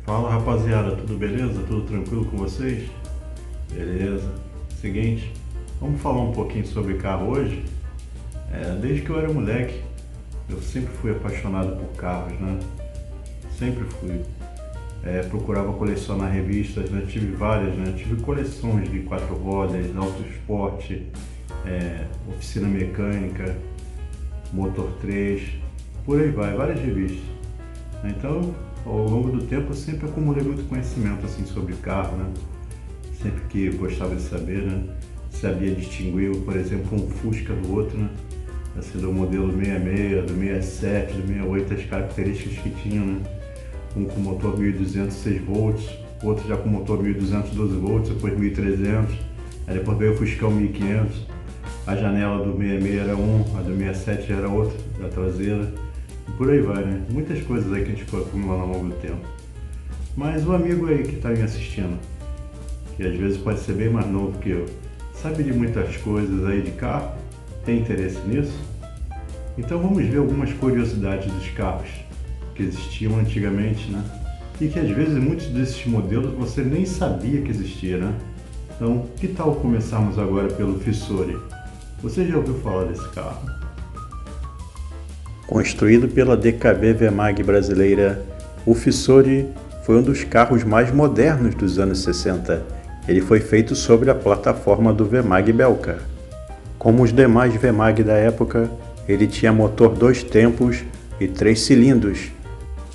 Fala rapaziada, tudo beleza? Tudo tranquilo com vocês? Beleza. Seguinte, vamos falar um pouquinho sobre carro hoje? Desde que eu era moleque, eu sempre fui apaixonado por carros, né? Sempre fui. Procurava colecionar revistas, né? Tive várias, né? Tive coleções de 4 rodas, auto esporte, oficina mecânica, motor 3, por aí vai, várias revistas. Então, ao longo do tempo, eu sempre acumulei muito conhecimento assim sobre carro, né? Sempre que gostava de saber, né? Sabia distinguir, por exemplo, um Fusca do outro, né? Assim, do modelo 66, do 67, do 68, as características que tinham, né? Um com motor 1200 6 volts, outro já com motor 1200 12 volts, depois 1300, aí depois veio o Fuscão 1500, a janela do 66 era um, a do 67 era outra, da traseira, e por aí vai, né? Muitas coisas aí que a gente foi acumulando ao longo do tempo. Mas o amigo aí que está me assistindo, que às vezes pode ser bem mais novo que eu, sabe de muitas coisas aí de carro? Tem interesse nisso? Então vamos ver algumas curiosidades dos carros que existiam antigamente, né? E que às vezes muitos desses modelos você nem sabia que existia, né? Então, que tal começarmos agora pelo Fissore? Você já ouviu falar desse carro? Construído pela DKV Vemag brasileira, o Fissore foi um dos carros mais modernos dos anos 60. Ele foi feito sobre a plataforma do Vemag Belka. Como os demais Vemag da época, ele tinha motor 2 tempos e 3 cilindros,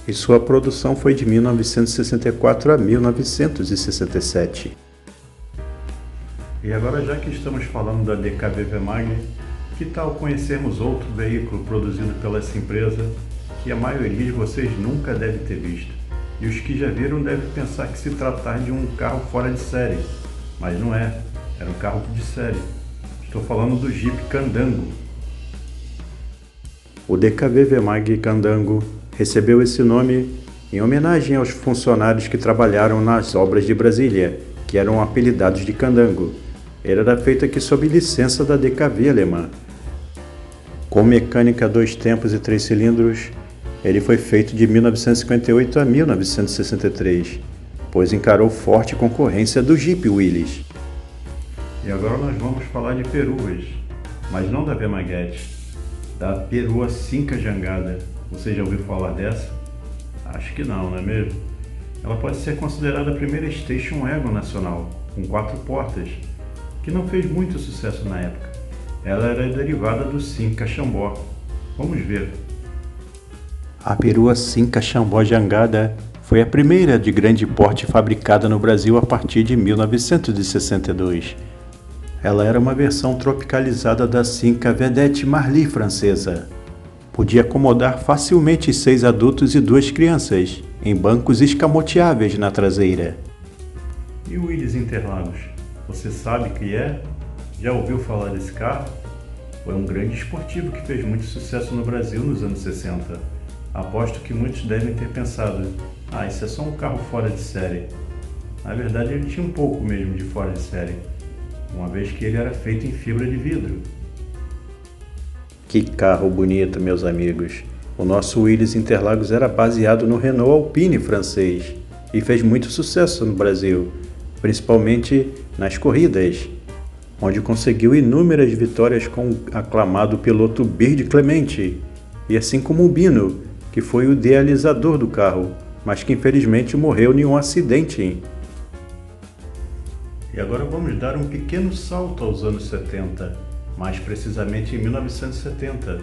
e sua produção foi de 1964 a 1967. E agora, já que estamos falando da DKV Vemag, que tal conhecermos outro veículo produzido pela essa empresa que a maioria de vocês nunca deve ter visto? E os que já viram devem pensar que se tratar de um carro fora de série, mas não é, era um carro de série. Estou falando do Jeep Candango. O DKV Vemag Candango recebeu esse nome em homenagem aos funcionários que trabalharam nas obras de Brasília, que eram apelidados de Candango. Ele era feito aqui sob licença da DKV alemã. Com mecânica 2 tempos e 3 cilindros, ele foi feito de 1958 a 1963, pois encarou forte concorrência do Jeep Willys. E agora nós vamos falar de peruas, mas não da Vemaguete, da perua Cinca Jangada. Você já ouviu falar dessa? Acho que não, não é mesmo? Ela pode ser considerada a primeira station wagon nacional, com 4 portas, que não fez muito sucesso na época. Ela era derivada do Cinca Chambó. Vamos ver. A perua Cinca Chambó Jangada foi a primeira de grande porte fabricada no Brasil a partir de 1962. Ela era uma versão tropicalizada da Cinca Vedette Marly francesa. Podia acomodar facilmente 6 adultos e 2 crianças, em bancos escamoteáveis na traseira. E o Willys Interlagos? Você sabe o que é? Já ouviu falar desse carro? Foi um grande esportivo que fez muito sucesso no Brasil nos anos 60. Aposto que muitos devem ter pensado, isso é só um carro fora de série. Na verdade, ele tinha um pouco mesmo de fora de série, uma vez que ele era feito em fibra de vidro. Que carro bonito, meus amigos! O nosso Willys Interlagos era baseado no Renault Alpine francês e fez muito sucesso no Brasil, principalmente nas corridas, onde conseguiu inúmeras vitórias com o aclamado piloto Bird Clemente, e assim como o Bino, que foi o idealizador do carro, mas que infelizmente morreu em um acidente. E agora vamos dar um pequeno salto aos anos 70, mais precisamente em 1970.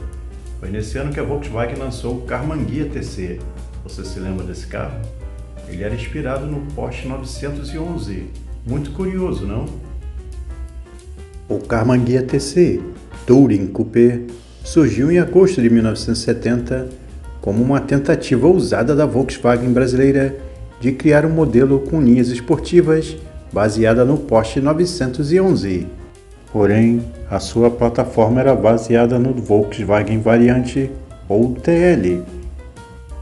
Foi nesse ano que a Volkswagen lançou o Karmann Ghia TC. Você se lembra desse carro? Ele era inspirado no Porsche 911. Muito curioso, não? O Karmann Ghia TC Touring Coupé surgiu em agosto de 1970 como uma tentativa ousada da Volkswagen brasileira de criar um modelo com linhas esportivas baseada no Porsche 911. Porém, a sua plataforma era baseada no Volkswagen Variante ou TL.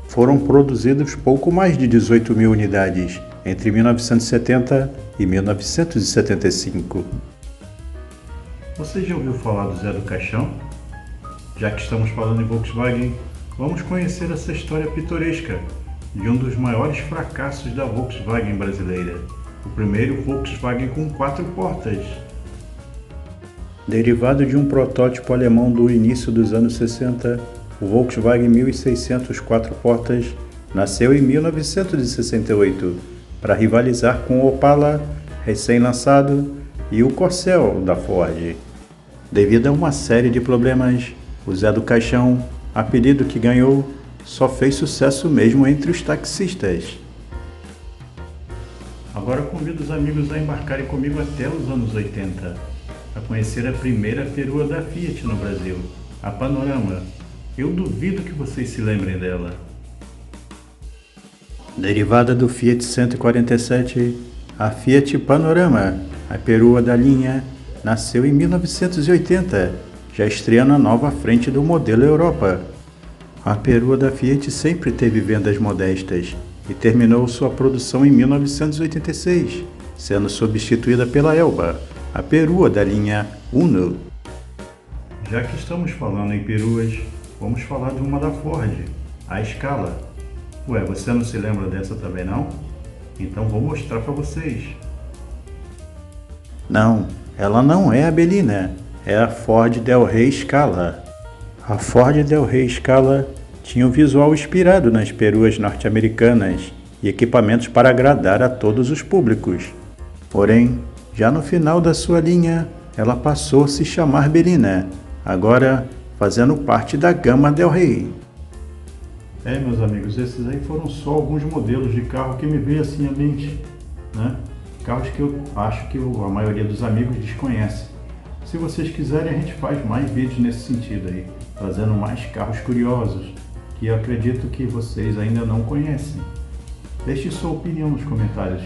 Foram produzidos pouco mais de 18.000 unidades entre 1970 e 1975. Você já ouviu falar do Zé do Caixão? Já que estamos falando em Volkswagen, vamos conhecer essa história pitoresca de um dos maiores fracassos da Volkswagen brasileira, o primeiro Volkswagen com 4 portas. Derivado de um protótipo alemão do início dos anos 60, o Volkswagen 1600 4 portas nasceu em 1968 para rivalizar com o Opala, recém-lançado, e o Corcel da Ford. Devido a uma série de problemas, o Zé do Caixão, apelido que ganhou, só fez sucesso mesmo entre os taxistas. Agora convido os amigos a embarcarem comigo até os anos 80, a conhecer a primeira perua da Fiat no Brasil, a Panorama. Eu duvido que vocês se lembrem dela. Derivada do Fiat 147, a Fiat Panorama, a perua da linha, nasceu em 1980, já estreando a nova frente do modelo Europa. A perua da Fiat sempre teve vendas modestas e terminou sua produção em 1986, sendo substituída pela Elba, a perua da linha Uno. Já que estamos falando em peruas, vamos falar de uma da Ford, a Scala. Ué, você não se lembra dessa também não? Então vou mostrar para vocês. Não, ela não é a Belina, é a Ford Del Rey Scala. A Ford Del Rey Scala tinha um visual inspirado nas peruas norte-americanas e equipamentos para agradar a todos os públicos. Porém, já no final da sua linha, ela passou a se chamar Belina, agora fazendo parte da gama Del Rey. Meus amigos, esses aí foram só alguns modelos de carro que me veio assim à mente, né? Carros que eu acho que a maioria dos amigos desconhece. Se vocês quiserem, a gente faz mais vídeos nesse sentido aí, trazendo mais carros curiosos, que eu acredito que vocês ainda não conhecem. Deixe sua opinião nos comentários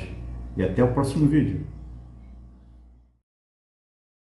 e até o próximo vídeo.